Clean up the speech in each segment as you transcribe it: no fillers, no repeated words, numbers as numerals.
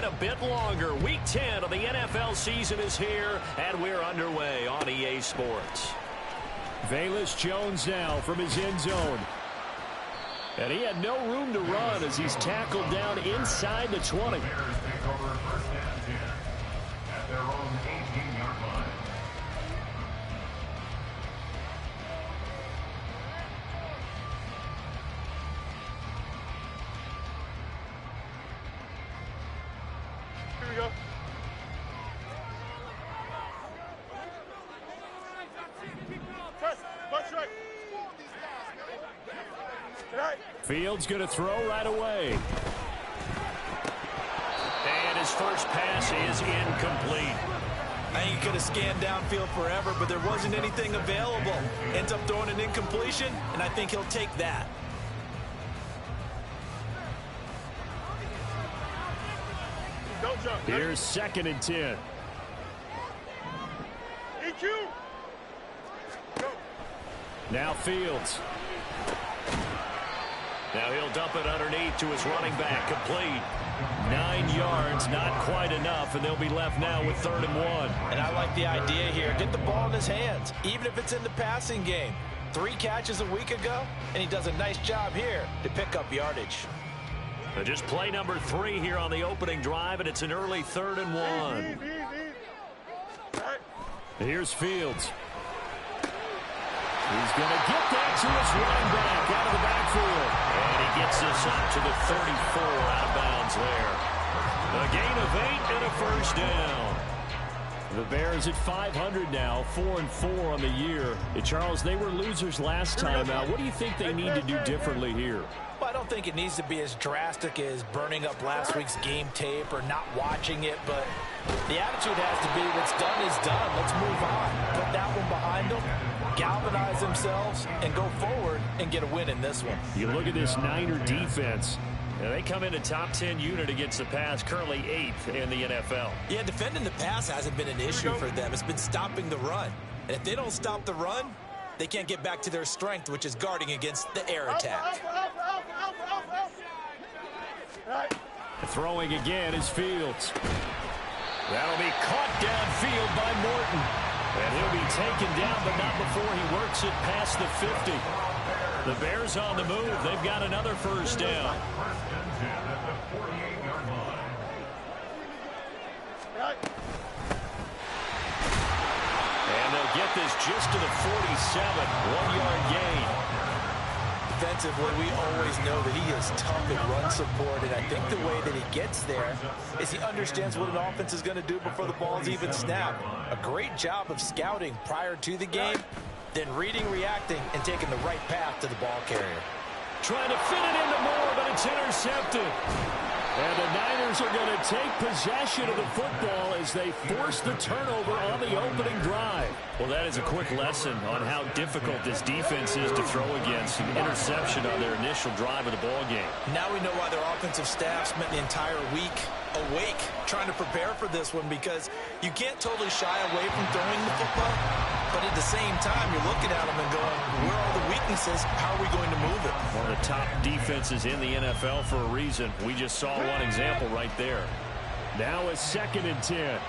a bit longer. Week 10 of the NFL season is here, and we're underway on EA Sports. Velus Jones now from his end zone. And he had no room to run as he's tackled down inside the 20. Fields going to throw right away. And his first pass is incomplete. I think he could have scanned downfield forever, but there wasn't anything available. Ends up throwing an incompletion, and I think he'll take that. Here's 2nd and 10. Now Fields. Now he'll dump it underneath to his running back. Complete. 9 yards, not quite enough, and they'll be left now with 3rd and 1. And I like the idea here. Get the ball in his hands, even if it's in the passing game. 3 catches a week ago, and he does a nice job here to pick up yardage. Just play number 3 here on the opening drive, and it's an early 3rd and 1. Here's Fields. He's going to get that to his running back out of the backfield. And he gets this up to the 34 out of bounds there. A gain of 8 and a first down. The Bears at 500 now, 4-4 on the year. Hey, Charles, they were losers last time out. What do you think they need to do differently here? Well, I don't think it needs to be as drastic as burning up last week's game tape or not watching it, but the attitude has to be what's done is done. Let's move on. Put that one behind them, galvanize themselves, and go forward and get a win in this one. You look at this Niner defense. Yeah, they come in a top 10 unit against the pass, currently 8th in the NFL. Yeah, defending the pass hasn't been an issue for them. It's been stopping the run. And if they don't stop the run, they can't get back to their strength, which is guarding against the air attack. Throwing again is Fields. That'll be caught downfield by Morton. And he'll be taken down, but not before he works it past the 50. The Bears on the move. They've got another first down. And they'll get this just to the 47. 1-yard gain. Defensively, we always know that he is tough in run support, and I think the way that he gets there is he understands what an offense is going to do before the ball's even snapped. A great job of scouting prior to the game, then reading, reacting, and taking the right path to the ball carrier. Trying to fit it into Moore, but it's intercepted. And the Niners are going to take possession of the football as they force the turnover on the opening drive. Well, that is a quick lesson on how difficult this defense is to throw against. An interception on their initial drive of the ball game. Now we know why their offensive staff spent the entire week awake trying to prepare for this one, because you can't totally shy away from throwing the football, but at the same time you're looking at them and going, where are the weaknesses? How are we going to move it? One of the top defenses in the NFL for a reason. We just saw one example right there. Now a 2nd and 10.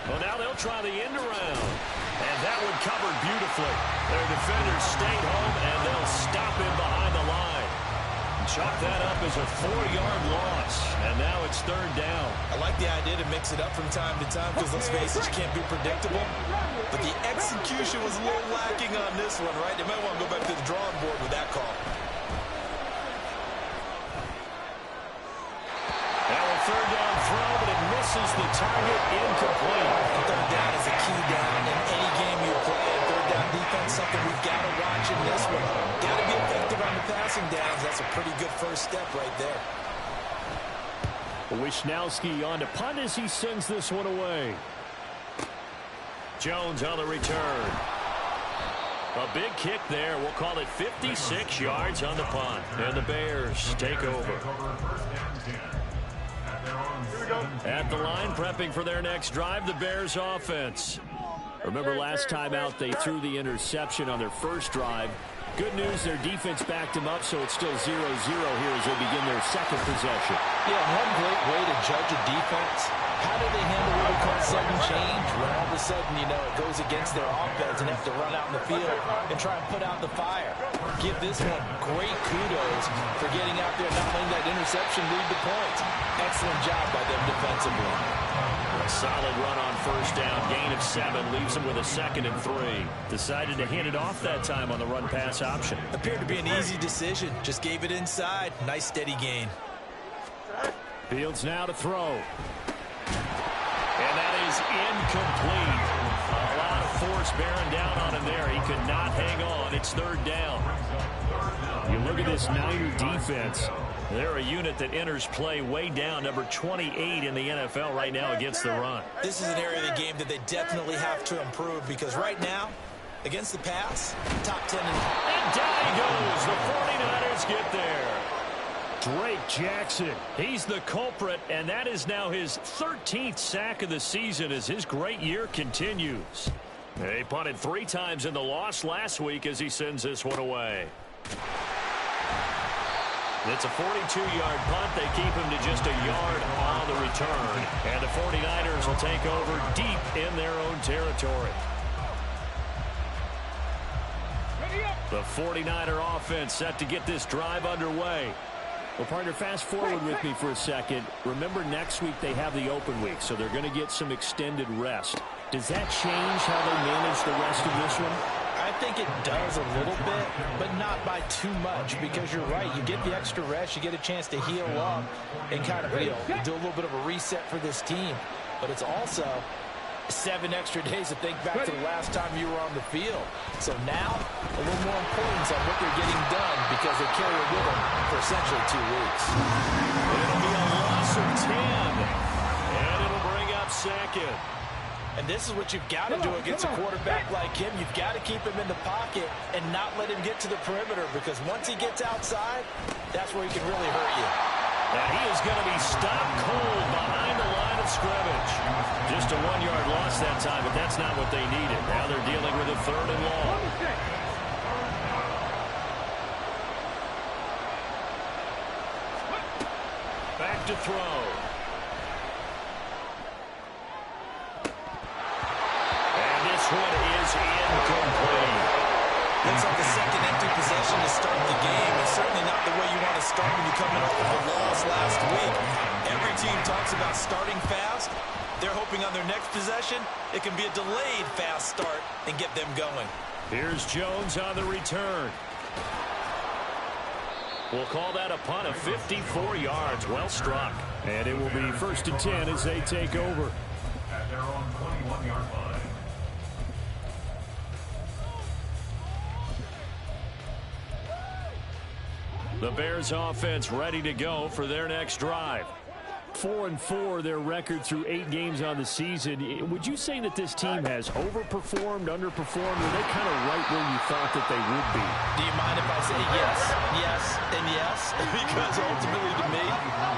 Well, now they'll try the end around. And that one covered beautifully. Their defenders stayed home, and they'll stop him behind the line. Chalk that up as a 4-yard loss. And now it's 3rd down. I like the idea to mix it up from time to time, because let's face it, you can't be predictable. But the execution was a little lacking on this one, right? They might want to go back to the drawing board with that call. Now a 3rd down throw, but it misses the target. Incomplete. 3rd down is a key down in any game you play. And 3rd down defense, something we've got to watch in this one. Got to be effective on the passing downs. That's a pretty good first step right there. Wishnowski on to punt as he sends this one away. Jones on the return. A big kick there. We'll call it 56 yards on the punt. And the Bears take over. At the line, prepping for their next drive, the Bears offense. Remember last time out, they threw the interception on their first drive. Good news, their defense backed them up, so it's still 0-0 here as they begin their second possession. Yeah, one great way to judge a defense. How do they handle what we call sudden change? When all of a sudden, you know, it goes against their offense and have to run out in the field and try and put out the fire. Give this one great kudos for getting out there and not letting that interception lead to points. Excellent job by them defensively. A solid run on first down. Gain of 7 leaves them with a 2nd and 3. Decided to hand it off that time on the run-pass option. Appeared to be an easy decision. Just gave it inside. Nice steady gain. Fields now to throw. And that is incomplete. A lot of force bearing down on him there. He could not hang on. It's 3rd down. You look at this Niner defense. They're a unit that enters play way down, number 28 in the NFL right now against the run. This is an area of the game that they definitely have to improve because right now, against the pass, top 10 And down he goes. The 49ers get there. Drake Jackson. He's the culprit, and that is now his 13th sack of the season as his great year continues. They punted 3 times in the loss last week as he sends this one away. It's a 42-yard punt. They keep him to just a yard on the return. And the 49ers will take over deep in their own territory. The 49er offense set to get this drive underway. Well, partner, fast forward with me for a second. Remember, next week they have the open week, so they're going to get some extended rest. Does that change how they manage the rest of this one? I think it does a little bit, but not by too much because you're right. You get the extra rest. You get a chance to heal up and kind of do a little bit of a reset for this team. But it's also 7 extra days to think back to the last time you were on the field. So now, a little more importance on what they're getting done because they carry it with them for essentially 2 weeks. It'll be a loss of 10, and it'll bring up 2nd. And this is what you've got to do against a quarterback like him. You've got to keep him in the pocket and not let him get to the perimeter because once he gets outside, that's where he can really hurt you. And he is going to be stopped cold behind the line of scrimmage. Just a 1-yard loss that time, but that's not what they needed. Now they're dealing with a 3rd and long. Back to throw. And this one is incomplete. Looks like a second empty possession to start the game. It's certainly not the way you want to start when you're coming off of a loss last week. Every team talks about starting fast. They're hoping on their next possession, it can be a delayed fast start and get them going. Here's Jones on the return. We'll call that a punt of 54 yards. Well struck. And it will be 1st and 10 as they take over. At their own 21-yard line. The Bears offense ready to go for their next drive. 4-4, their record through 8 games on the season. Would you say that this team has overperformed, underperformed, or are they kind of right where you thought that they would be? Do you mind if I say yes, yes, and yes? Because ultimately to me,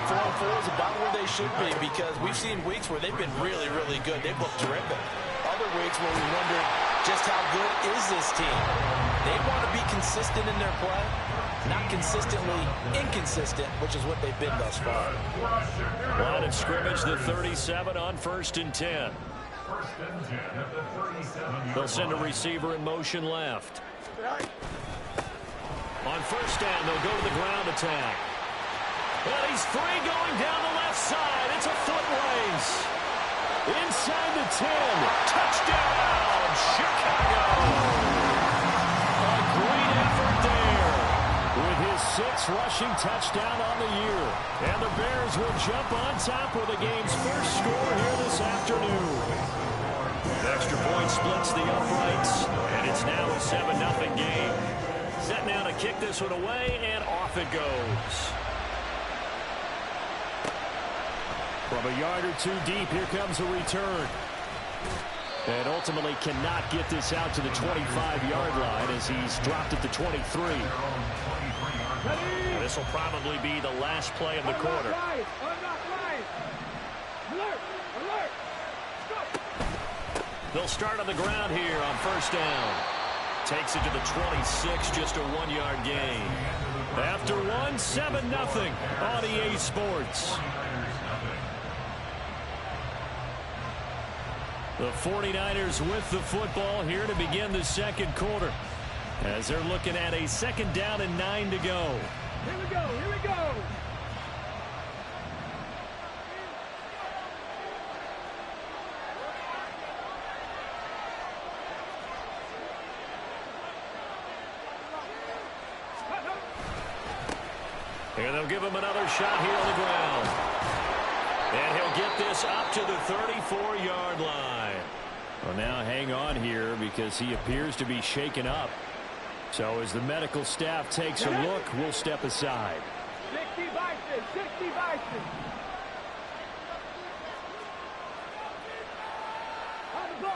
4-4 is about where they should be because we've seen weeks where they've been really, really good. They've looked terrific. Other weeks where we wonder just how good is this team. They want to be consistent in their play. Not consistently inconsistent, which is what they've been thus far. Line of scrimmage, the 37 on 1st and 10. They'll send a receiver in motion left. On 1st down, they'll go to the ground attack. Well, he's free going down the left side. It's a foot race. Inside the 10. Touchdown, Chicago. A great effort there. With his 6th rushing touchdown on the year. And the Bears will jump on top with the game's first score here this afternoon. Extra point splits the uprights, and it's now a 7-0 game. Set now to kick this one away, and off it goes. From a yard or 2 deep, here comes a return. And ultimately cannot get this out to the 25-yard line as he's dropped at the 23. This will probably be the last play of the quarter. They'll start on the ground here on first down. Takes it to the 26, just a 1-yard gain. After one, 7-0 on EA Sports. The 49ers with the football here to begin the second quarter, as they're looking at a 2nd down and 9 to go. Here we go, here we go. And they'll give him another shot here on the ground. And he'll get this up to the 34-yard line. Well, now hang on here because he appears to be shaken up. So as the medical staff takes a look, we'll step aside. 60 Bison, 60 Bison. On the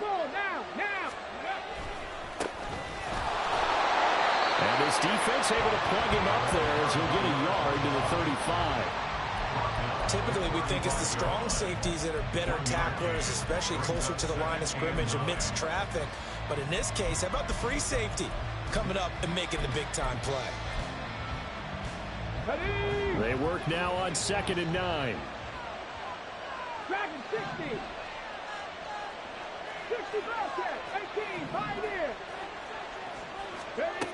ball, now. And this defense able to plug him up there as he'll get a yard to the 35. Typically, we think it's the strong safeties that are better tacklers, especially closer to the line of scrimmage amidst traffic. But in this case, how about the free safety coming up and making the big-time play? They work now on 2nd and 9. Dragon 60. 60 Bobcat, 18, Pioneer. Ready?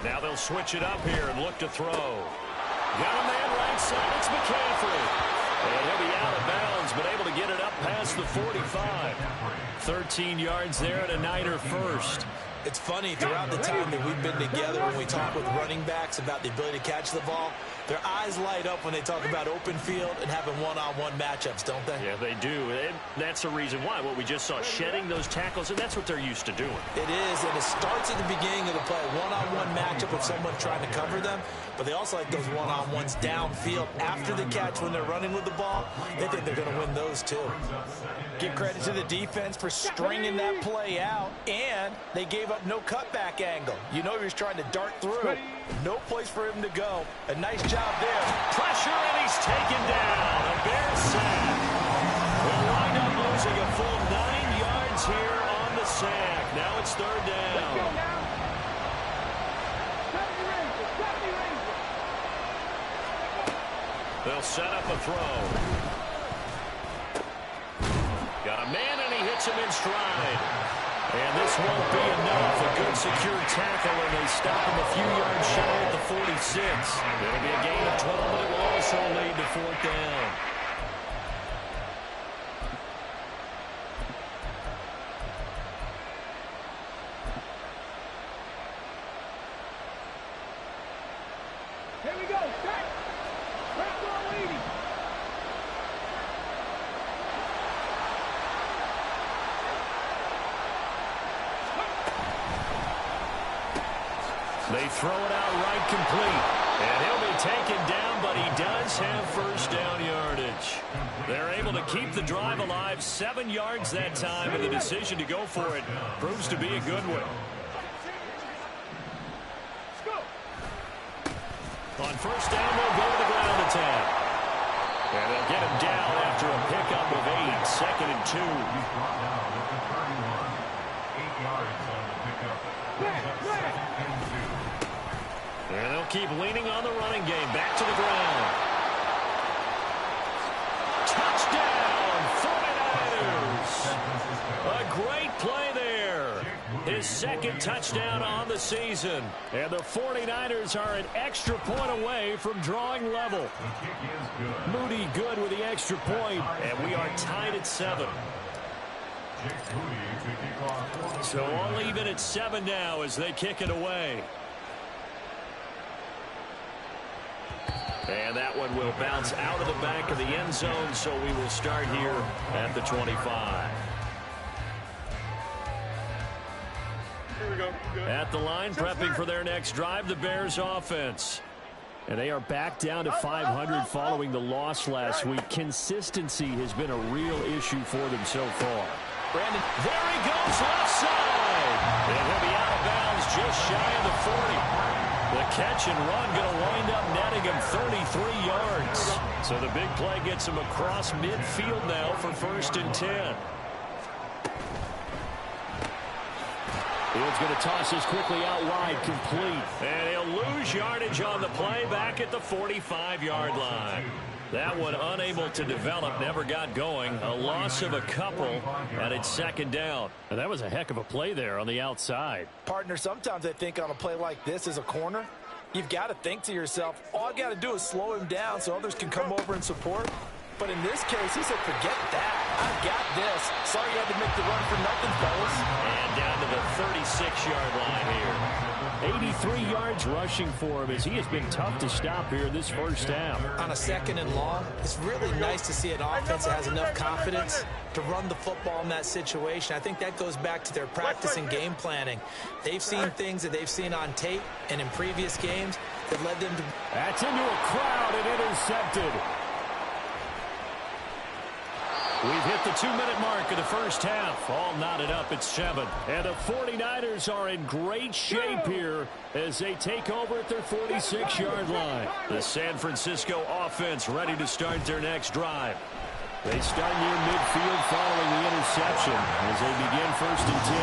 Now they'll switch it up here and look to throw. Got a man right side. It's McCaffrey. And he'll be out of bounds, but able to get it up past the 45. 13 yards there and a Niner first. It's funny, throughout the time that we've been together, when we talk with running backs about the ability to catch the ball, their eyes light up when they talk about open field and having one-on-one matchups, don't they? Yeah, they do. And that's the reason why. What we just saw, shedding those tackles, and that's what they're used to doing. It is, and it starts at the beginning of the play. One-on-one matchup if someone's trying to cover them, but they also like those one-on-ones downfield after the catch when they're running with the ball. They think they're going to win those too. Give credit to the defense for stringing that play out, and they gave up no cutback angle. You know he was trying to dart through. No place for him to go. A nice job there. Pressure, and he's taken down. A Bears sack. We'll wind up losing a full 9 yards here on the sack. Now it's 3rd down. Let's go now. 70 Rangers. They'll set up a throw. Got a man, and he hits him in stride. And this won't be enough. A good secure tackle, and they stop him a few yards shy at the 46. It'll be a gain of 12, but it will also lead to 4th down. Here we go, set. Crowd ball leading. They throw it out right complete. And he'll be taken down, but he does have 1st down yardage. They're able to keep the drive alive, 7 yards that time, and the decision to go for it proves to be a good one. On 1st down, they'll go to the ground attack. And they'll get him down after a pickup of 8, 2nd and 2. 8 yards on the pickup. And they'll keep leaning on the running game. Back to the ground. Touchdown, 49ers. A great play there. His 2nd touchdown on the season. And the 49ers are an extra point away from drawing level. Moody good with the extra point, and we are tied at 7. So all even at 7 now as they kick it away. And that one will bounce out of the back of the end zone, so we will start here at the 25. Here we go. At the line, prepping for their next drive, the Bears offense. And they are back down to 500 following the loss last week. Consistency has been a real issue for them so far. Brandon, there he goes, left side. And he'll be out of bounds just shy of the 40. The catch and run going to wind up netting him 33 yards. So the big play gets him across midfield now for 1st and 10. Field's going to toss this quickly out wide, complete. And he'll lose yardage on the play back at the 45-yard line. That one unable to develop, never got going. A loss of a couple, and it's second down. And that was a heck of a play there on the outside. Partner, sometimes I think on a play like this as a corner, you've got to think to yourself, all I've got to do is slow him down so others can come over and support. But in this case, he said, forget that. I've got this. Sorry you had to make the run for nothing, fellas. And down to the 36-yard line here. 83 yards rushing for him as he has been tough to stop here this first half. On a second and long, it's really nice to see an offense that has enough confidence to run the football in that situation. I think that goes back to their practice and game planning. They've seen things that they've seen on tape and in previous games that led them to... That's into a crowd and intercepted. We've hit the 2-minute mark of the first half. All knotted up at 7. And the 49ers are in great shape here as they take over at their 46-yard line. The San Francisco offense ready to start their next drive. They start near midfield following the interception as they begin 1st and 10.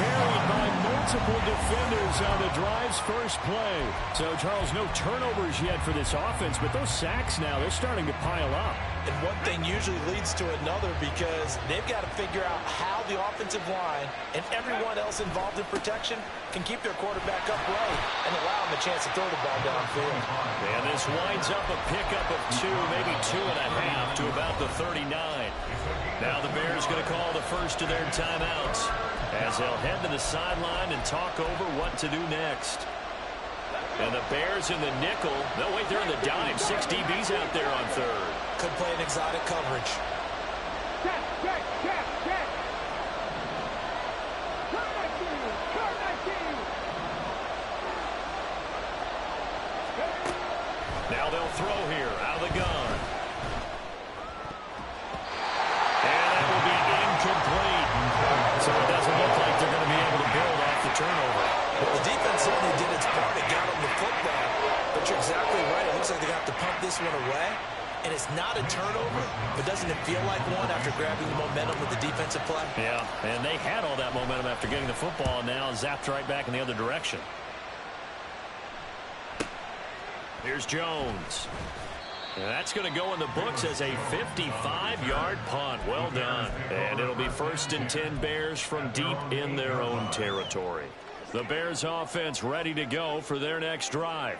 Buried by multiple defenders on the drive's first play. So, Charles, no turnovers yet for this offense, but those sacks now, they're starting to pile up. And one thing usually leads to another because they've got to figure out how the offensive line and everyone else involved in protection can keep their quarterback upright and allow him a chance to throw the ball downfield. And this winds up a pickup of 2, maybe 2.5 to about the 39. Now the Bears going to call the first of their timeouts as they'll head to the sideline and talk over what to do next. And the Bears in the nickel. No, wait, they're in the dime. 6 DBs out there on third. Could play an exotic coverage. Check. Turn that team. Now they'll throw here out of the gun. And that will be incomplete. So it doesn't look like they're going to be able to build off the turnover. Well, the defense certainly did its part. It got them the football. But you're exactly right. It looks like they're going to have to punt this one away. And it's not a turnover, but doesn't it feel like one after grabbing the momentum with the defensive play? Yeah, and they had all that momentum after getting the football, and now zapped right back in the other direction. Here's Jones. And that's going to go in the books as a 55-yard punt. Well done. And it'll be 1st and 10 Bears from deep in their own territory. The Bears offense ready to go for their next drive.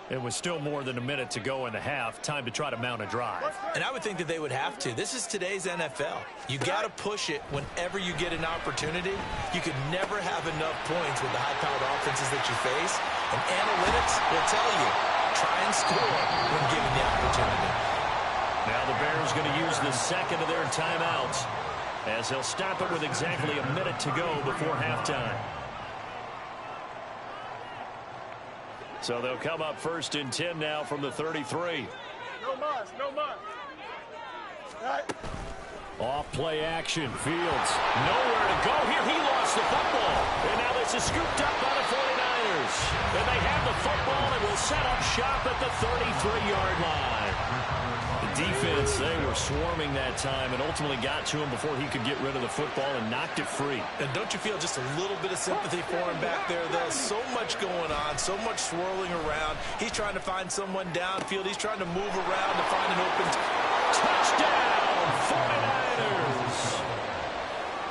It was still more than a minute to go in the half. Time to try to mount a drive. And I would think that they would have to. This is today's NFL. You got to push it whenever you get an opportunity. You could never have enough points with the high-powered offenses that you face. And analytics will tell you, try and score when given the opportunity. Now the Bears going to use the second of their timeouts as they'll stop it with exactly a minute to go before halftime. So they'll come up 1st and 10 now from the 33. No muss. Right. Off play action. Fields. Nowhere to go here. He lost the football. And now this is scooped up by the 49ers. And they have the football and will set up shop at the 33-yard line. The defense, they were swarming that time and ultimately got to him before he could get rid of the football and knocked it free. And don't you feel just a little bit of sympathy for him back there, though? So much going on, so much swirling around. He's trying to find someone downfield. He's trying to move around to find an open touchdown, 49ers.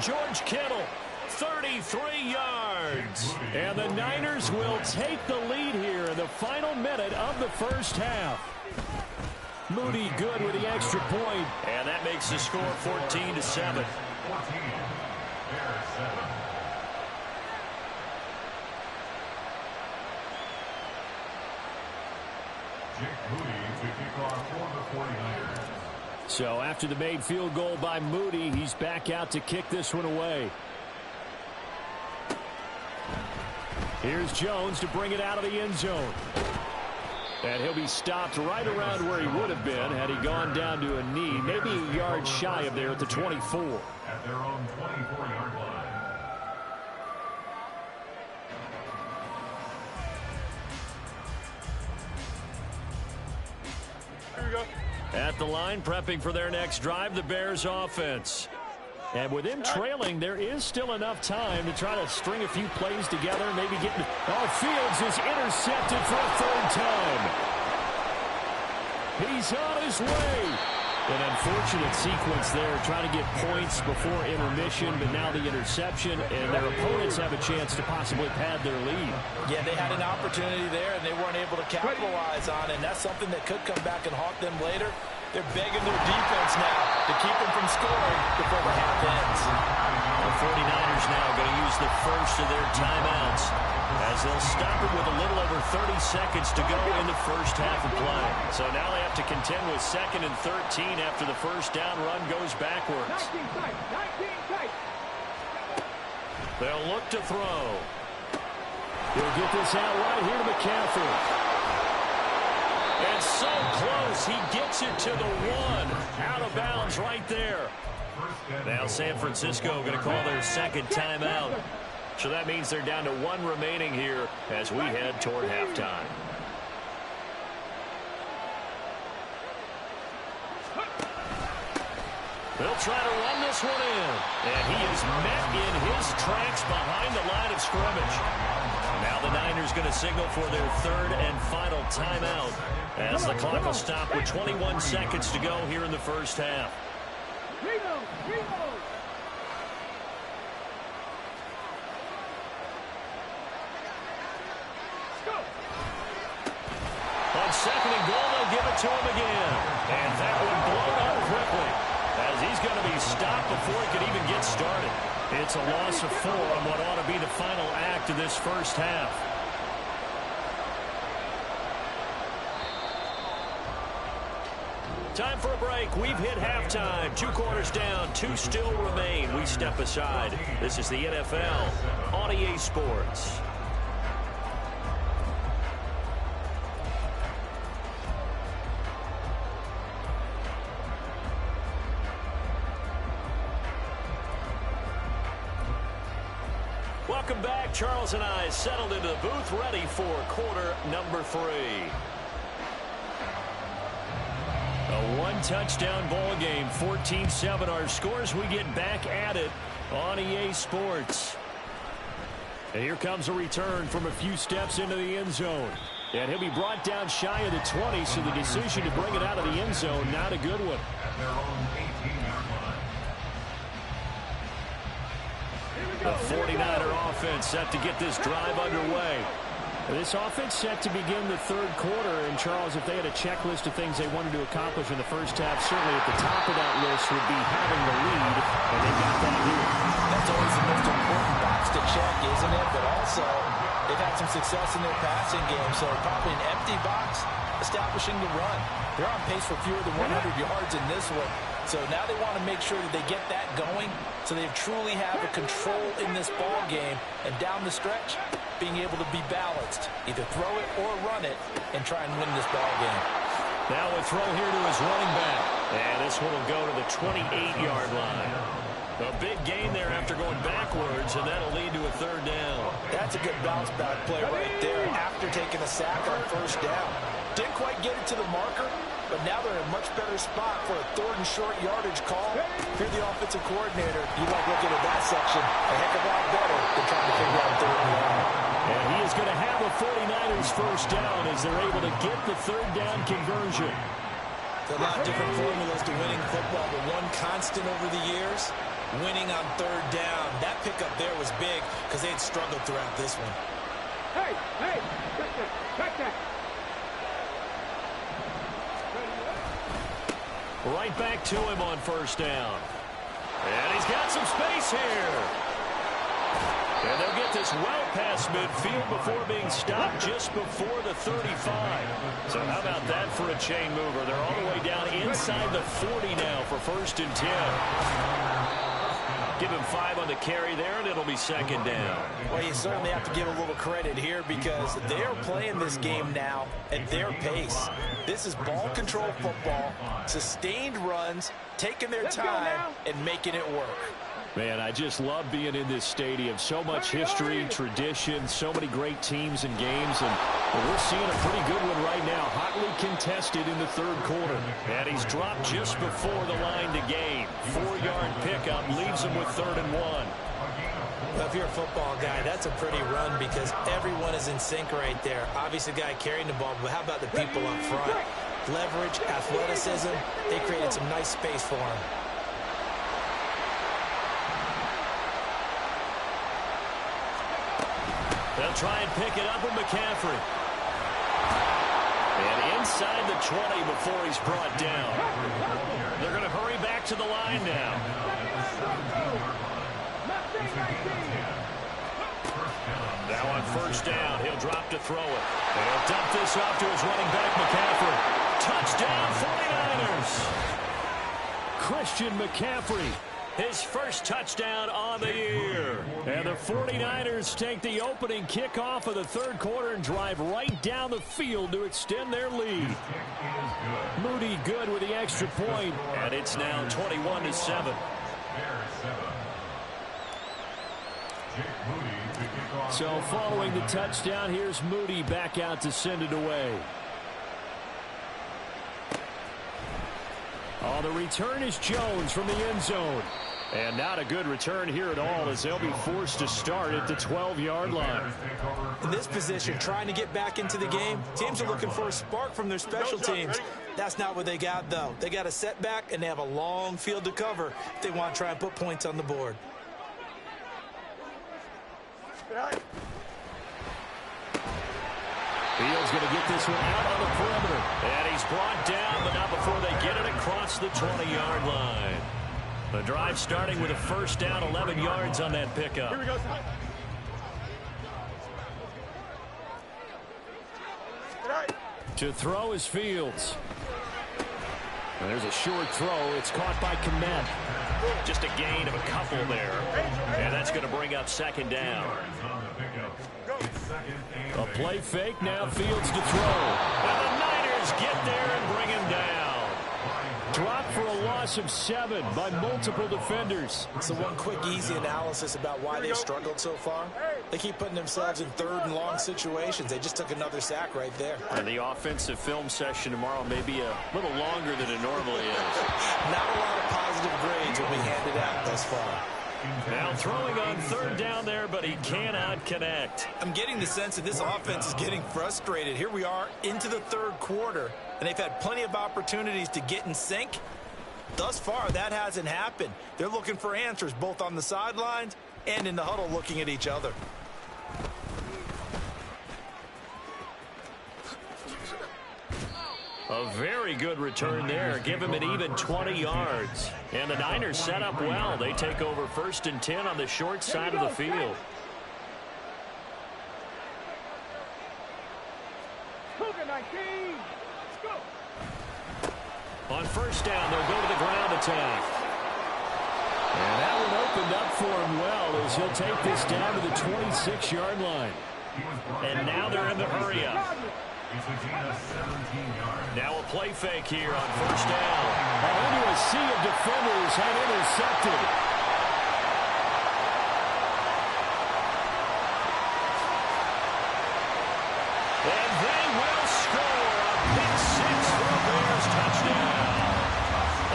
George Kittle, 33 yards. And the Niners will take the lead here in the final minute of the first half. Moody good with the extra point. And that makes the score 14-7. So after the made field goal by Moody, he's back out to kick this one away. Here's Jones to bring it out of the end zone. And he'll be stopped right around where he would have been had he gone down to a knee, maybe a yard shy of there at the 24. At their own 24-yard line. Here we go. At the line, prepping for their next drive, the Bears offense. And with him trailing, there is still enough time to try to string a few plays together, maybe get... Oh, Fields is intercepted for a third time. He's on his way. An unfortunate sequence there, trying to get points before intermission, but now the interception, and their opponents have a chance to possibly pad their lead. Yeah, they had an opportunity there, and they weren't able to capitalize on it, and that's something that could come back and haunt them later. They're begging their defense now to keep them from scoring before the half ends. The 49ers now going to use the first of their timeouts as they'll stop it with a little over 30 seconds to go in the first half of play. So now they have to contend with 2nd and 13 after the first down run goes backwards. 19 tight. They'll look to throw. He'll get this out right here to McCaffrey. And so close, he gets it to the 1. Out of bounds right there. Now San Francisco going to call their second timeout. So that means they're down to 1 remaining here as we head toward halftime. They'll try to run this one in. And he is met in his tracks behind the line of scrimmage. Now the Niners going to signal for their 3rd and final timeout as the clock will stop with 21 seconds to go here in the first half. On 2nd and goal, they'll give it to him again. And that one blown up quickly as he's going to be stopped before he could even get started. It's a loss of 4 on what ought to be the final act of this first half. Time for a break. We've hit halftime. 2 quarters down. 2 still remain. We step aside. This is the NFL on EA Sports. Welcome back. Charles and I settled into the booth ready for quarter number 3. A 1-touchdown ball game, 14-7 our scores. We get back at it on EA Sports. And here comes a return from a few steps into the end zone. And he'll be brought down shy of the 20, so the decision to bring it out of the end zone, not a good one. The 49er offense set to get this drive underway. This offense set to begin the 3rd quarter. And, Charles, if they had a checklist of things they wanted to accomplish in the first half, certainly at the top of that list would be having the lead, and they got that here. That's always the most important box to check, isn't it? But also, they've had some success in their passing game, so probably an empty box, establishing the run. They're on pace for fewer than 100 yards in this one. So now they want to make sure that they get that going so they truly have a control in this ball game. And down the stretch, being able to be balanced. Either throw it or run it and try and win this ball game. Now a throw here to his running back. And this one will go to the 28-yard line. A big gain there after going backwards, and that'll lead to a 3rd down. That's a good bounce back play right there after taking a sack on 1st down. Didn't quite get it to the marker, but now they're in a much better spot for a 3rd and short yardage call. If you're the offensive coordinator, you like looking at that section a heck of a lot better than trying to figure out 3rd and long. And he is going to have a 49ers first down as they're able to get the 3rd down conversion. There are a lot of different formulas to winning football, but one constant over the years, winning on 3rd down. That pickup there was big because they had struggled throughout this one. Hey, check that. Right back to him on 1st down. And he's got some space here. And they'll get this well past midfield before being stopped just before the 35. So how about that for a chain mover? They're all the way down inside the 40 now for 1st and 10. Give him 5 on the carry there, and it'll be 2nd down. Well, you certainly have to give a little credit here because they're playing this game now at their pace. This is ball control football, sustained runs, taking their time, and making it work. Man, I just love being in this stadium. So much history, tradition, so many great teams and games. And we're seeing a pretty good one right now. Hotly contested in the third quarter. And he's dropped just before the line to gain. 4-yard pickup leaves him with 3rd and 1. Well, if you're a football guy, that's a pretty run because everyone is in sync right there. Obviously, the guy carrying the ball, but how about the people up front? Leverage, athleticism, they created some nice space for him. They'll try and pick it up with McCaffrey. And inside the 20 before he's brought down. They're going to hurry back to the line now. Now on 1st down, he'll drop to throw it. And he'll dump this off to his running back, McCaffrey. Touchdown, 49ers. Christian McCaffrey. His first touchdown on the year. And the 49ers take the opening kickoff of the third quarter and drive right down the field to extend their lead. Moody good with the extra point. And it's now 21-7. So following the touchdown, here's Moody back out to send it away. On the return is Jones from the end zone. And not a good return here at all as they'll be forced to start at the 12-yard line. In this position, trying to get back into the game, teams are looking for a spark from their special teams. That's not what they got, though. They got a setback, and they have a long field to cover if they want to try and put points on the board. Fields going to get this one out on the perimeter. And he's brought down, but not before they get it across the 20-yard line. The drive starting with a 1st down, 11 yards on that pickup. Here we go. To throw is Fields. And there's a short throw. It's caught by Komet. Just a gain of a couple there. And that's going to bring up 2nd down. A play fake, now Fields to throw. And the Niners get there and bring him down. Dropped for a loss of 7 by multiple defenders. So one quick, easy analysis about why they struggled so far. They keep putting themselves in 3rd and long situations. They just took another sack right there. And the offensive film session tomorrow may be a little longer than it normally is. Not a lot of positive grades will be handed out thus far. Now throwing on 3rd down there, but he cannot connect. I'm getting the sense that this offense is getting frustrated. Here we are into the 3rd quarter, and they've had plenty of opportunities to get in sync. Thus far, that hasn't happened. They're looking for answers both on the sidelines and in the huddle looking at each other. A very good return there. Give him an even 20 yards. And the Niners set up well. They take over 1st and 10 on the short side of the field. On 1st down, they'll go to the ground attack. And that one opened up for him well as he'll take this down to the 26-yard line. And now they're in the hurry-up. Now a play fake here on 1st down. And into a sea of defenders and intercepted. And they will score a pick 6 for a Bears touchdown.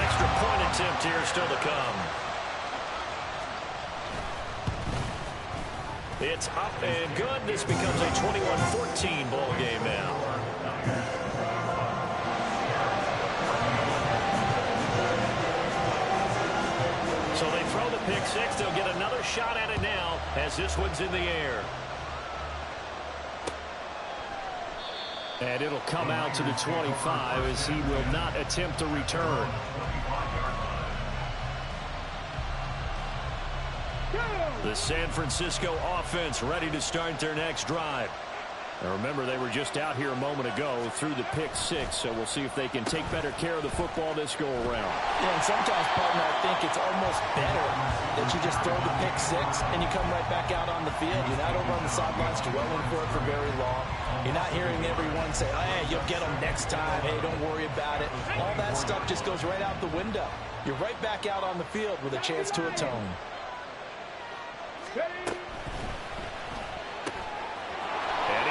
Extra point attempt here still to come. It's up and good. This becomes a 21-14 ball game now. So they throw the pick 6. They'll get another shot at it now as this one's in the air. And it'll come out to the 25 as he will not attempt a return. The San Francisco offense ready to start their next drive. Now remember, they were just out here a moment ago through the pick 6, so we'll see if they can take better care of the football this go-around. Yeah, and sometimes, partner, I think it's almost better that you just throw the pick 6 and you come right back out on the field. You're not over on the sidelines dwelling for it for very long. You're not hearing everyone say, oh, hey, you'll get them next time. Hey, don't worry about it. All that stuff just goes right out the window. You're right back out on the field with a chance to atone.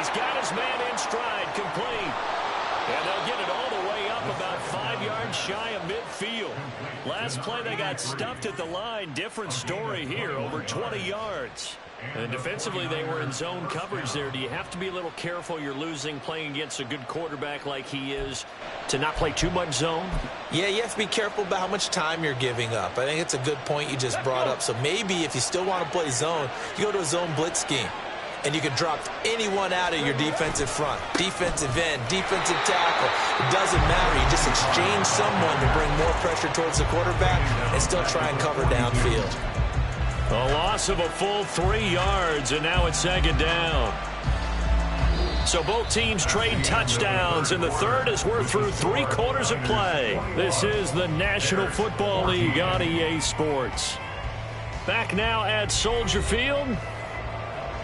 He's got his man in stride, complete. And they'll get it all the way up about 5 yards shy of midfield. Last play, they got stuffed at the line. Different story here, over 20 yards. And defensively, they were in zone coverage there. Do you have to be a little careful? You're losing playing against a good quarterback like he is to not play too much zone? Yeah, you have to be careful about how much time you're giving up. I think it's a good point you just brought up. So maybe if you still want to play zone, you go to a zone blitz scheme. And you can drop anyone out of your defensive front, defensive end, defensive tackle. It doesn't matter. You just exchange someone to bring more pressure towards the quarterback and still try and cover downfield. A loss of a full 3 yards, and now it's second down. So both teams trade touchdowns, and the third as we're through 3 quarters of play. This is the National Football League on EA Sports. Back now at Soldier Field.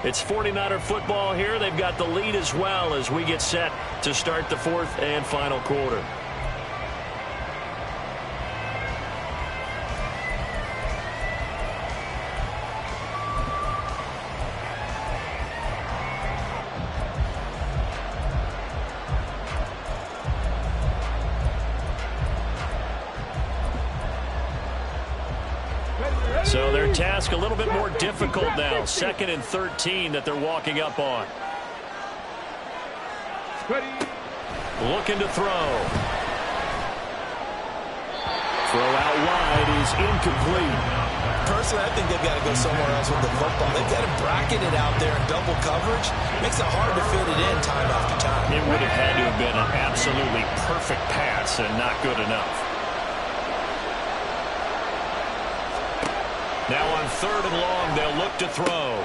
It's 49er football here. They've got the lead as well as we get set to start the fourth and final quarter. So their task a little bit more difficult now. 2nd and 13 that they're walking up on. Looking to throw. Throw out wide is incomplete. Personally, I think they've got to go somewhere else with the football. They've got to bracket it out there in double coverage. Makes it hard to fit it in time after time. It would have had to have been an absolutely perfect pass and not good enough. Now on 3rd and long, they'll look to throw.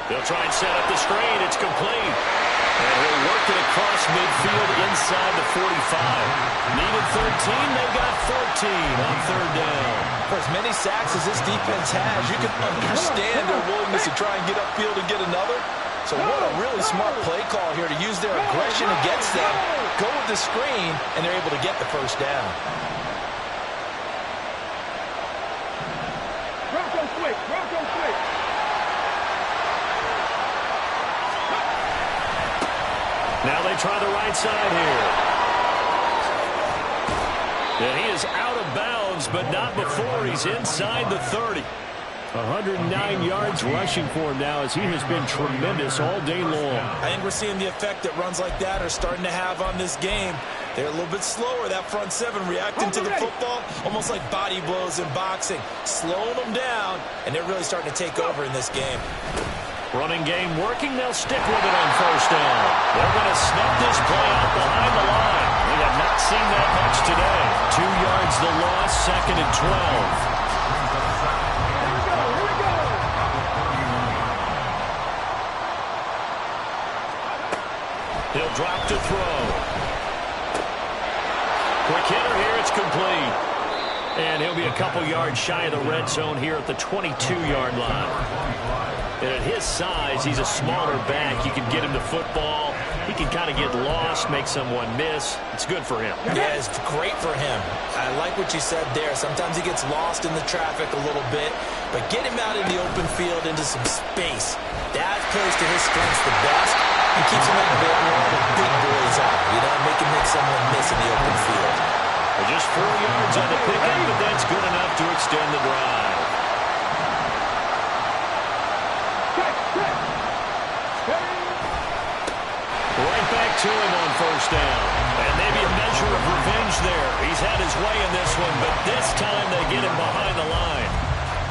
They'll try and set up the screen. It's complete. And he'll work it across midfield inside the 45. Needed 13. They've got 14 on 3rd down. For as many sacks as this defense has, you can understand their willingness to try and get upfield and get another. So what a really smart play call here to use their aggression against them, go with the screen, and they're able to get the first down. Now they try the right side here. And he is out of bounds, but not before he's inside the 30. 109 yards rushing for him now as he has been tremendous all day long. I think we're seeing the effect that runs like that are starting to have on this game. They're a little bit slower, that front 7 reacting to the football, almost like body blows in boxing, slowing them down, and they're really starting to take over in this game. Running game working. They'll stick with it on 1st down. They're going to snap this play out behind the line. We have not seen that much today. 2 yards the loss, 2nd and 12. He'll drop to throw. Quick hitter here. It's complete. And he'll be a couple yards shy of the red zone here at the 22-yard line. And at his size, he's a smaller back. You can get him the football. He can kind of get lost, make someone miss. It's good for him. Yeah, it's great for him. I like what you said there. Sometimes he gets lost in the traffic a little bit, but get him out in the open field into some space. That plays to his strengths the best and keeps him in the ball where all the big boys are. You know, make him make someone miss in the open field. Well, just 4 yards on the pickup, but that's good enough to extend the drive. Right back to him on 1st down. And maybe a measure of revenge there. He's had his way in this one, but this time they get him behind the line.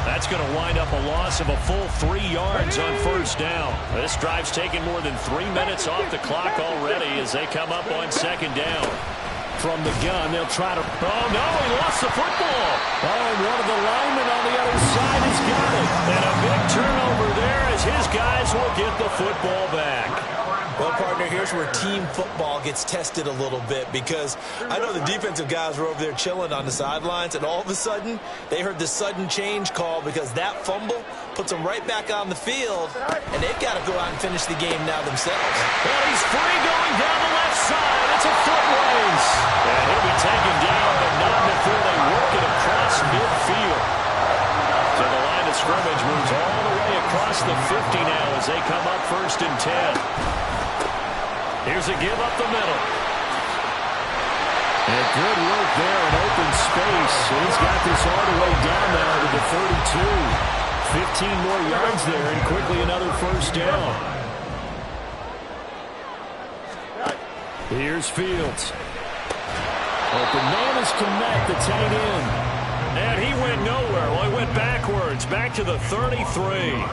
That's going to wind up a loss of a full 3 yards on 1st down. This drive's taken more than 3 minutes off the clock already as they come up on 2nd down. From the gun, they'll try to... Oh, no, he lost the football. Oh, and one of the linemen on the other side has got it. And a big turnover there as his guys will get the football back. Well, partner, here's where team football gets tested a little bit because I know the defensive guys were over there chilling on the sidelines, and all of a sudden, they heard the sudden change call because that fumble puts them right back on the field, and they've got to go out and finish the game now themselves. Well, he's free going down the left side. It's a foot race. And he'll be taken down, but not before they work it across midfield. So the line of scrimmage moves all the way across the 50 now as they come up 1st and 10. Here's a give up the middle. And good work there in open space. He's got this all the way down now to the 32. 15 more yards there, and quickly another first down. Here's Fields. Open man is Connect, the tight end. And he went nowhere. Well, he went backwards, back to the 33.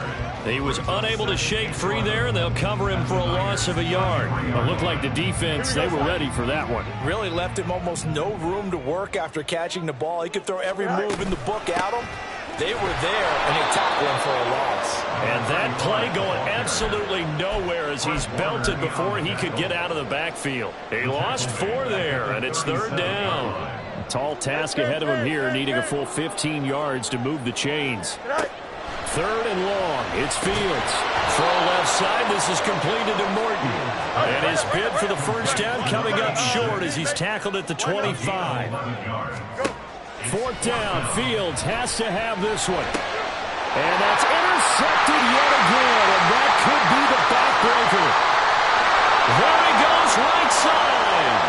He was unable to shake free there, and they'll cover him for a loss of a yard. It looked like the defense, they were ready for that one. Really left him almost no room to work after catching the ball. He could throw every move in the book at him. They were there, and they tackled him for a loss. And that play going absolutely nowhere as he's belted before he could get out of the backfield. He lost 4 there, and it's 3rd down. Tall task ahead of him here, needing a full 15 yards to move the chains. 3rd and long. It's Fields. Throw left side. This is completed to Morton. And his bid for the first down coming up short as he's tackled at the 25. 4th down. Fields has to have this one. And that's intercepted yet again. And that could be the backbreaker. There he goes, right side.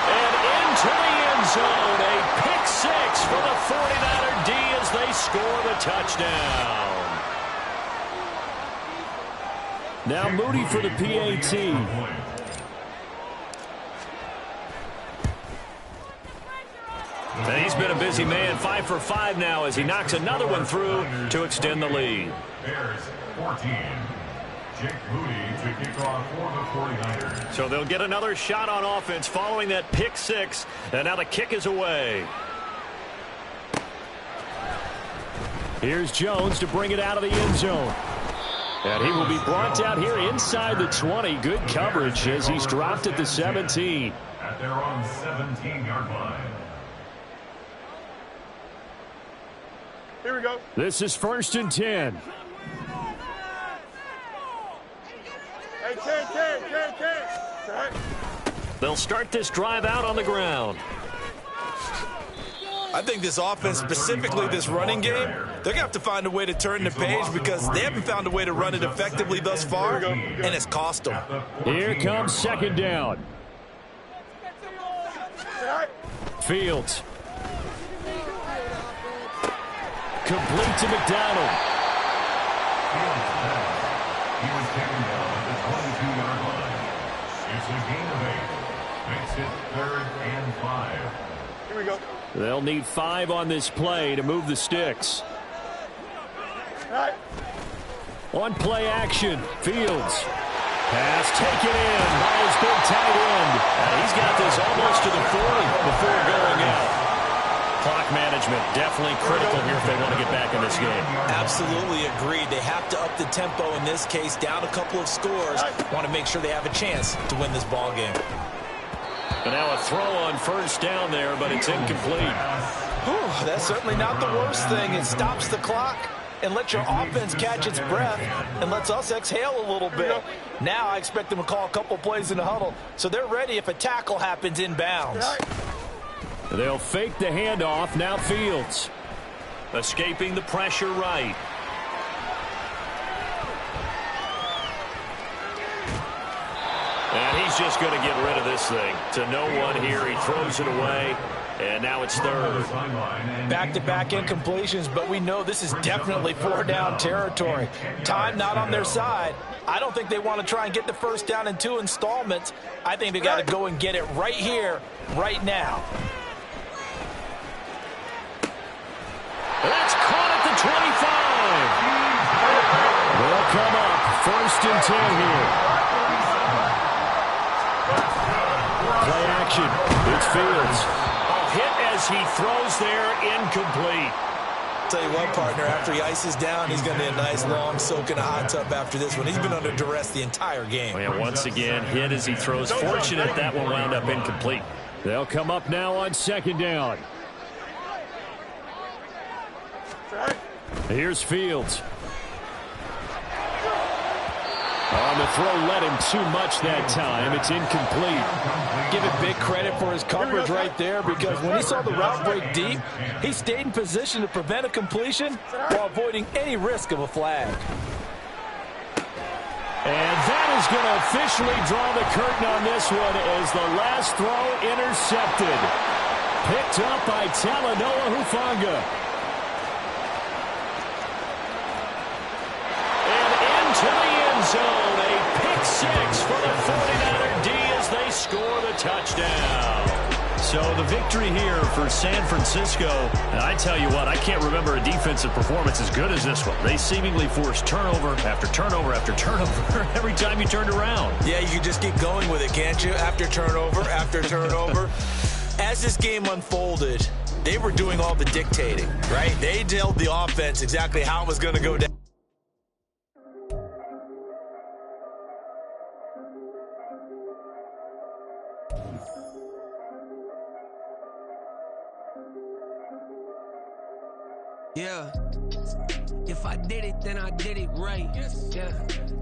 And into the end zone. A pick 6 for the 49er D as they score the touchdown. Now Moody for the PAT. And he's been a busy man, 5 for 5 now as he knocks another one through to extend the lead. Bears 14. Jake Moody to kick off for the 49ers. So they'll get another shot on offense following that pick 6. And now the kick is away. Here's Jones to bring it out of the end zone. And he will be brought down here inside the 20. Good coverage as he's dropped at the 17. At their own 17-yard line. Here we go. This is 1st and 10. Hey, 10. They'll start this drive out on the ground. I think this offense, specifically this running game, they're going to have to find a way to turn the page because they haven't found a way to run it effectively thus far, and it's cost them. Here comes 2nd down. Fields. Complete to McDonald. He was taken down at the 22-yard line. It's a gain of 8. Makes it 3rd and 5. Here we go. They'll need 5 on this play to move the sticks. On play action, Fields. Pass taken in by his big tight end. And he's got this almost to the 40 before going out. Clock management definitely critical here if they want to get back in this game. Absolutely agreed. They have to up the tempo in this case, down a couple of scores. Want to make sure they have a chance to win this ball game. And now a throw on 1st down there, but it's incomplete. Whew, that's certainly not the worst thing. It stops the clock and lets your offense catch its breath and lets us exhale a little bit. Now I expect them to call a couple plays in the huddle, so they're ready if a tackle happens inbounds. They'll fake the handoff. Now Fields. Escaping the pressure right. And he's just going to get rid of this thing. To no one here. He throws it away. And now it's 3rd. Back-to-back incompletions, but we know this is definitely 4-down territory. Time not on their side. I don't think they want to try and get the first down in 2 installments. I think they got to go and get it right here, right now. That's caught at the 25. They'll come up 1st and 10 here. Play action. It's Fields. A hit as he throws there, incomplete. Tell you what, partner, after he ices down, he's going to be a nice long soak in a hot tub after this one. He's been under duress the entire game. Oh, yeah, once again, hit as he throws. Fortunate that one wound up incomplete. They'll come up now on 2nd down. Here's Fields. On the throw, led him too much that time. It's incomplete. Give it big credit for his coverage right there because when he saw the route break deep, he stayed in position to prevent a completion while avoiding any risk of a flag. And that is going to officially draw the curtain on this one as the last throw intercepted. Picked up by Talanoa Hufanga. And into the end zone. A pick six for the 49er D as they score the touchdown. So the victory here for San Francisco. And I tell you what, I can't remember a defensive performance as good as this one. They seemingly forced turnover after turnover after turnover every time you turned around. Yeah, you can just keep going with it, can't you? After turnover. As this game unfolded, they were doing all the dictating, right? They told the offense exactly how it was going to go down. Yeah, if I did it, then I did it right. Yeah,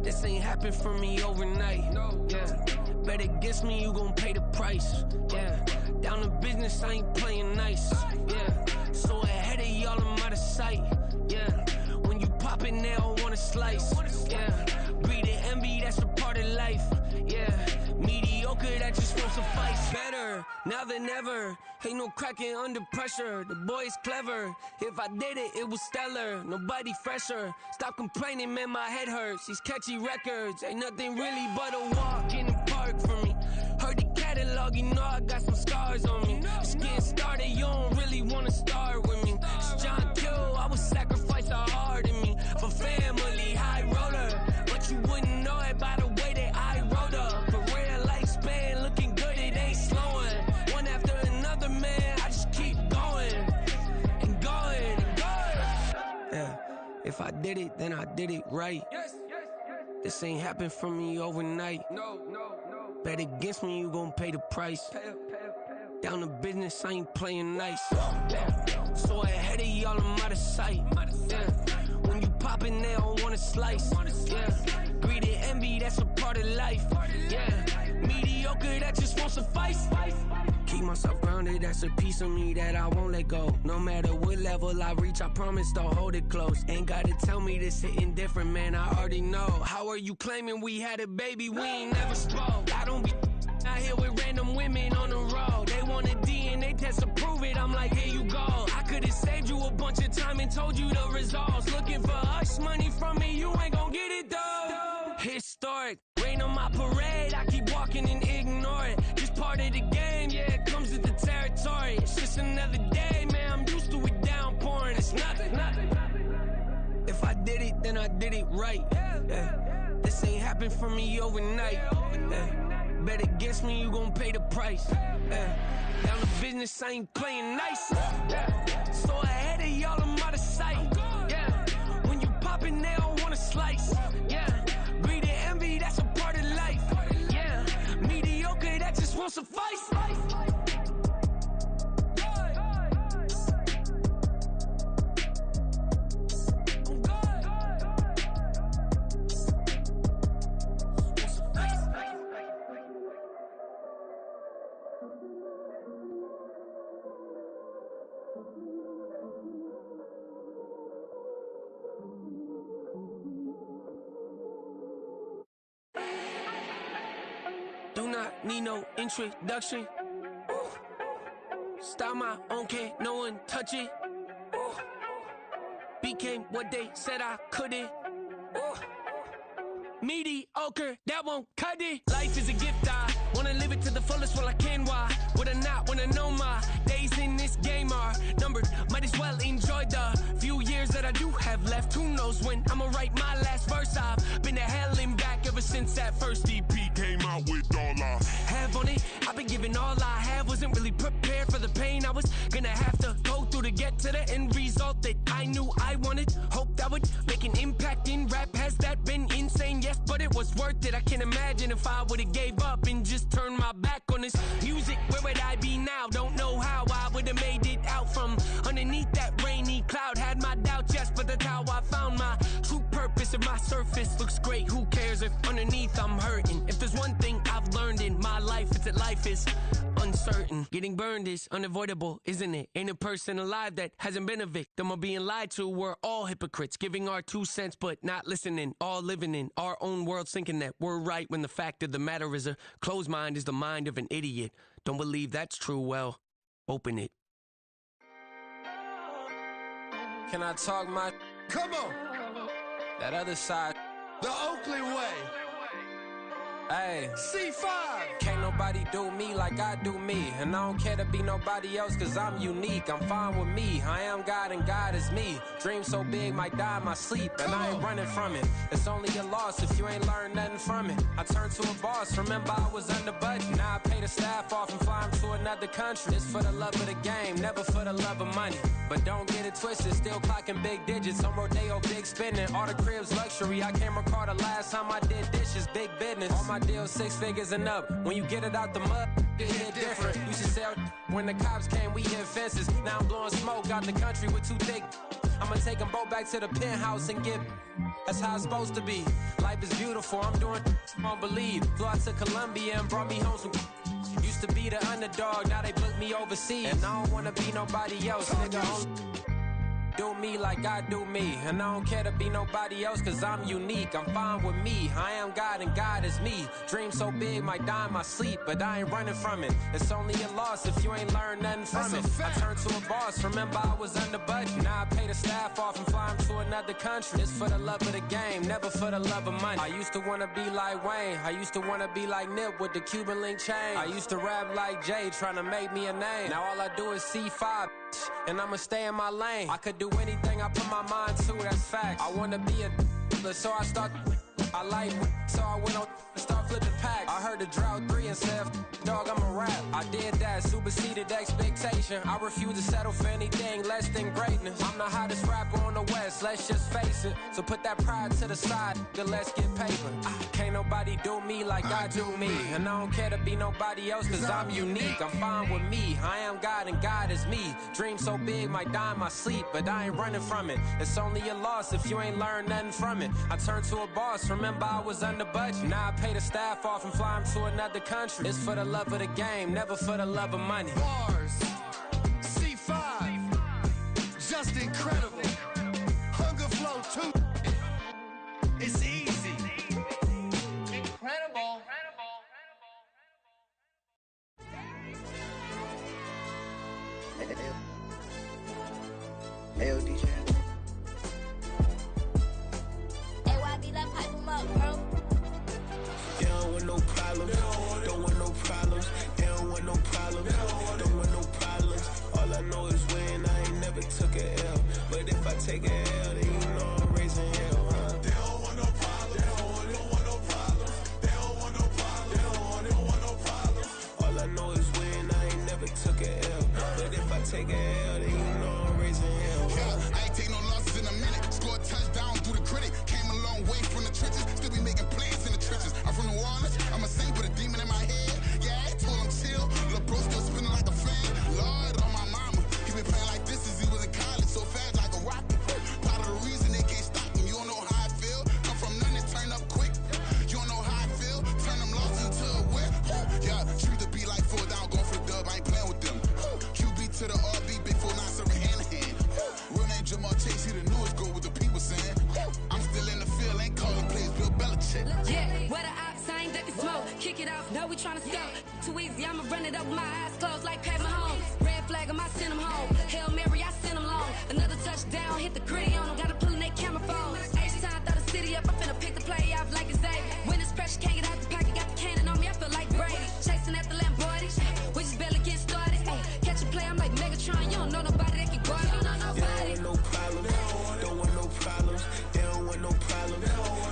this ain't happened for me overnight. Yeah, bet against me, you gon' pay the price. Yeah, down to business, I ain't playing nice. Yeah, so ahead of y'all, I'm out of sight. Yeah, when you pop it, they don't want a slice. Yeah, greed and envy, that's a part of life. Yeah, mediocre, that just won't suffice. Better now than ever. Ain't no cracking under pressure. The boy's clever. If I did it, it was stellar. Nobody fresher. Stop complaining, man, my head hurts. These catchy records ain't nothing really but a walk in the park for me. Heard the catalog, you know I got some scars on me. Just getting started, you don't really wanna start with me. It's John Kill, I would sacrifice a heart in me for family, high roller. But you wouldn't know it by the way that I wrote up. Career lifespan looking good, it ain't slowing. One after another, man, I just keep going and going and going. Yeah, if I did it, then I did it right. This ain't happened for me overnight. No. Bet against me, you gon' pay the price. Down to business, I ain't playing nice. Yeah. So ahead of y'all, I'm out of sight. Yeah. When you poppin', they don't wanna slice. Yeah. Greed and envy, that's a part of life. Yeah. Mediocre, that just won't suffice. Keep myself grounded, that's a piece of me that I won't let go. No matter what level I reach, I promise to hold it close. Ain't gotta tell me this hitting different, man, I already know. How are you claiming we had a baby, we ain't never spoke? I don't be out here with random women on the road. They want a DNA test to prove it, I'm like, here you go. I could've saved you a bunch of time and told you the results. Looking for hush money from me, you ain't gon' get it though. Historic, rain on my parade, I keep walking and ignore it. Just part of the game, yeah, it comes with the territory. It's just another day, man, I'm used to it downpouring. It's nothing. If I did it, then I did it right. Yeah. This ain't happened for me overnight. Yeah. Bet against me, you gon' pay the price. Yeah. Down to business, I ain't playing nice. Yeah. So ahead of y'all, I'm out of sight. Yeah. When you poppin', they don't wanna slice. Yeah. Greed and envy, that's a part of life. Yeah. Mediocre, that just won't suffice. Do not need no introduction. Style my own, can't no one touch it. Became what they said I couldn't. Mediocre, that won't cut it. Life is a gift, I wanna live it to the fullest while I can. Why would I not wanna know my days in this game are numbered? Might as well enjoy the few years that I do have left. Who knows when I'ma write my last verse? I've been to hell and back ever since that first EP came out with all I have on it. I've been giving all I have, wasn't really prepared for the pain I was gonna have to go through to get to the end result that I knew I wanted. Hoped I would make an impact in rap. Has that been insane? Yes, but it was worth it. I can't imagine if I would've gave up and just turned my back on this music. Where would I be now? Don't know how I would've made it out from underneath that rainy cloud. Had my doubts, yes, but that's how I found my true purpose. If my surface looks great, who cares if underneath I'm hurting? If there's one thing I've learned in my life, it's that life is uncertain. Getting burned is unavoidable, isn't it? Ain't a person alive that hasn't been a victim of being lied to. We're all hypocrites, giving our 2 cents but not listening. All living in our own world, thinking that we're right when the fact of the matter is a closed mind is the mind of an idiot. Don't believe that's true? Well, open it. Can I talk my... Come on! That other side. The Oakley way. Hey, C5. Can't nobody do me like I do me. And I don't care to be nobody else cause I'm unique. I'm fine with me. I am God and God is me. Dream so big might die in my sleep. And I ain't running from it. It's only a loss if you ain't learned nothing from it. I turned to a boss. Remember I was under budget. Now I pay the staff off and fly them to another country. It's for the love of the game, never for the love of money. But don't get it twisted. Still clocking big digits. On Rodeo, big spending. All the cribs luxury. I can't recall the last time I did dishes. Big business. All my deals 6 figures and up. When you get it out the mud, it hit different. Used to sell when the cops came, we hit fences. Now I'm blowing smoke out the country with 2 thick. I'ma take them both back to the penthouse and get. That's how it's supposed to be. Life is beautiful. I'm doing I don't believe. Flew out to Colombia and brought me home some. Used to be the underdog, now they book me overseas. And I don't wanna be nobody else, nigga. Do me like I do me. And I don't care to be nobody else cause I'm unique. I'm fine with me. I am God and God is me. Dream so big might die in my sleep, but I ain't running from it. It's only a loss if you ain't learned nothing from it. I turned to a boss. Remember I was under budget. Now I pay the staff off and fly them to another country. It's for the love of the game, never for the love of money. I used to wanna be like Wayne. I used to wanna be like Nip with the Cuban link chain. I used to rap like Jay trying to make me a name. Now all I do is C5 and I'ma stay in my lane. I could do anything I put my mind to, that's facts. I wanna be a so I start. I like so I went on and start flipping packs. I heard the drought 3 and said, dog, I'm a rap. I did that, superseded expectation. I refuse to settle for anything less than greatness. I'm the hottest rapper on the West, let's just face it. So put that pride to the side, then let's get paper. Can't nobody do me like I do me. And I don't care to be nobody else cause I'm unique. I'm fine with me. I am God and God is me. Dream so big might die in my sleep, but I ain't running from it. It's only a loss if you ain't learned nothing from it. I turned to a boss. Remember I was under budget. Now I pay the staff off and fly them to another country. It's for the love of the game, never for the love of money. Bars, C5, just incredible. Hunger flow too. It's easy. Incredible. Hey, DJ. They don't want no problems, don't want no problems. They don't want no problems, don't want no problems. All I know is win, I ain't never took a L. But if I take a L, then you know I'm raising hell, huh? They don't want no problems, they don't want no problems. They don't want no problems, they don't want no problems. All I know is win, I ain't never took a L. But if I take a L, then you know I'm raising hell, huh? Yeah, I ain't take no losses in a minute. Scored touchdown through the critic. Came a long way from the trenches. Still be making plays in the trenches. I'm from New Orleans. I'm a saint with a demon in my head. Yeah, I told him chill. Lil' bro still spinning like a fan. Lord on my mama. He been playing like this since he was in college. So fast like a rocket. Part of the reason they can't stop him. You don't know how I feel. Come from nothing, turn up quick. You don't know how I feel. Turn them losses into a whip. Yeah, treat the beat like 4 down. Going for the dub. I ain't playing with them. QB to the RB. Big 4 not serving hand to hand. Real name Jamal Chase. He the newest goal with the people saying. I'm still in the field. Ain't calling plays. Bill Belichick. Yeah, where the ops ain't that we smoke. Kick it off, no, we tryna scout. Too easy, I'ma run it up with my eyes closed like Pat Mahomes. Red flag, I might send him home. Hail Mary, I send him long. Another touchdown, hit the gritty on him. Gotta pull in that camera phone. H-time, throw the city up. I'm finna pick the play off like it's Zay. When it's pressure, can't get out the pocket. Got the cannon on me, I feel like Brady. Chasing at the Lamborghini. We just barely get started. Catch a play, I'm like Megatron. You don't know nobody that can guard it. You don't know nobody. They don't want no problems, don't want no problems. They don't want no problems,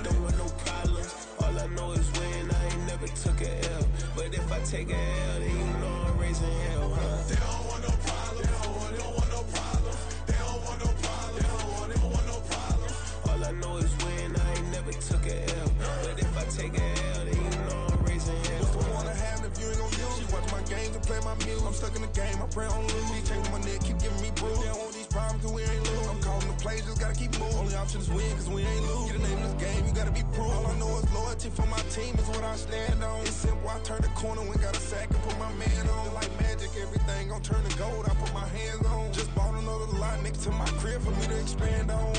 don't want no problems. All I know is win, I ain't never took a L. But if I take a L, then you know I'm raising hell, huh? They don't want no problems, they don't want no problems. They don't want no problems, they don't want no problems. All I know is win, I ain't never took a L. But if I take a L, then you know I'm raising hell. What's the point of having if you ain't gon' use? She watch my games and play my music. I'm stuck in the game, I pray on lose. These chains on my neck keep giving me bruise. They don't want these problems cause we ain't lose. I'm calling the plays, just gotta keep moving. Only option is win cause we ain't lose. Get a name in this game, you gotta be proof. All I know is Lord loyalty for my team is what I stand on. It's simple, I turn the corner when got a sack and put my man on. Like magic, everything gon' turn to gold, I put my hands on. Just bought another lot next to my crib for me to expand on.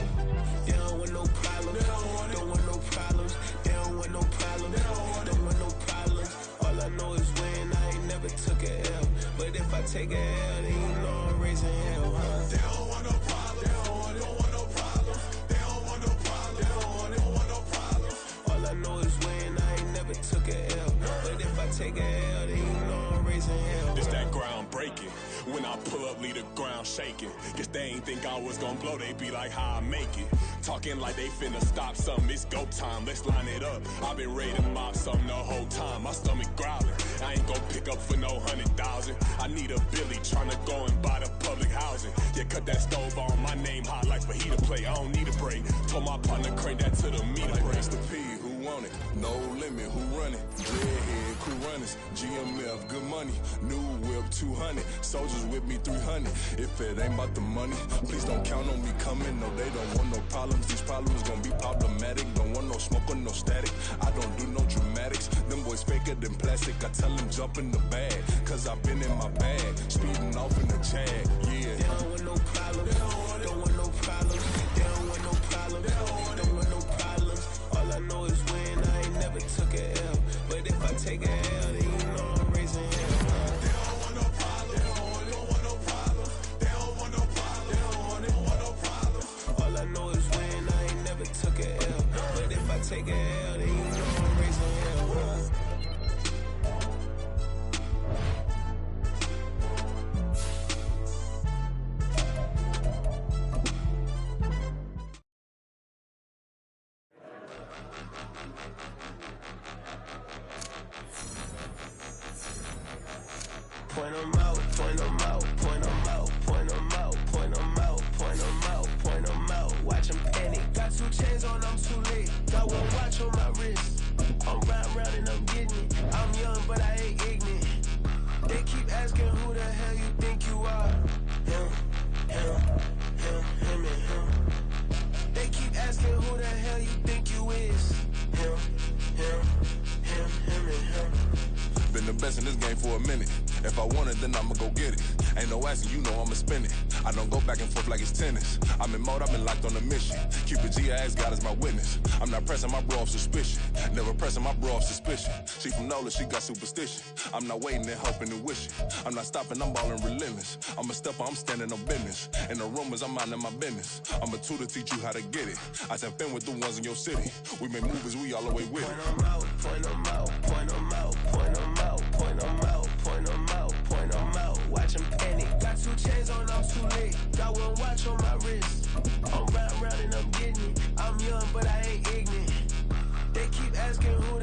They don't want no problems, don't want no problems. They don't want no problems, don't want no problems. All I know is win, I ain't never took a L. But if I take a L, then you know I'm raising hell, huh? They don't want no problems, they don't want no problems. They don't want no problems, they don't want no problems. All I know is win, I ain't never took a L. But if I take a L, then you know I'm raising hell. It's that ground breaking. When I pull up, leave the ground shaking. Guess they ain't think I was gonna blow, they be like, how I make it. Talking like they finna stop something, it's go time, let's line it up. I've been ready to mob something the whole time, my stomach growling. I ain't gon' pick up for no 100,000. I need a Billy tryna go and buy the public housing. Yeah, cut that stove on, my name hot like fajita plate. I don't need a break. Told my partner crank that to the meter break. Race the P, who want it? No limit, who run it? Dreadhead, crew runners, GMF, good money. New whip, 200. Soldiers with me, 300. If it ain't about the money, please don't count on me coming. No, they don't want no problems. These problems gon' be problematic. Don't want no smoke or no static. I don't do no dramatics. Them boys faker than plastic. I tell them jump in the bag, cause I've been in my bag. Speeding off in the Jag, yeah. They don't want no problems, don't want no problems. They don't want no problems, don't want no problems. All I know is win, I ain't never took a L. But if I take a L, then you know I'm raising hell, huh? They don't want no problems, they don't want no problems. They don't want no problems, they don't want no problems. All I know is win, I ain't never took a L. But if I take a L, then you know I'm raising hell, huh? Point 'em out, point 'em out, point 'em out, point 'em out, point 'em out, point 'em out, point 'em out. Watch 'em panic. Got 2 chains on, I'm too late. Got 1 watch on my wrist. I'm round and I'm getting it. I'm young, but I ain't ignorant. They keep asking who the hell you think you are. Him, and him. They keep asking who the hell you think you is. Him, and him. Been the best in this game for a minute. If I want it, then I'ma go get it. Ain't no asking, you know I'ma spend it. I don't go back and forth like it's tennis. I'm in mode, I've been locked on a mission. Keep it G, I ask God as my witness. I'm not pressing my bro off suspicion. Never pressing my bro off suspicion. She from NOLA, she got superstition. I'm not waiting and hoping and wishing. I'm not stopping, I'm ballin' relentless. I'm a stepper, I'm standing on business. In the rumors, I'm minding my business. I'm a tutor, teach you how to get it. I said, fin with the ones in your city. We make movies, we all the way with it. Point 'em out, point 'em out, point 'em out, point 'em out, point 'em out, point 'em out, point 'em out. Watch 'em panic. Got 2 chains on, I'm too late. Got 1 watch on my wrist. I'm round and I'm getting it. I'm young, but I ain't ignorant. They keep asking who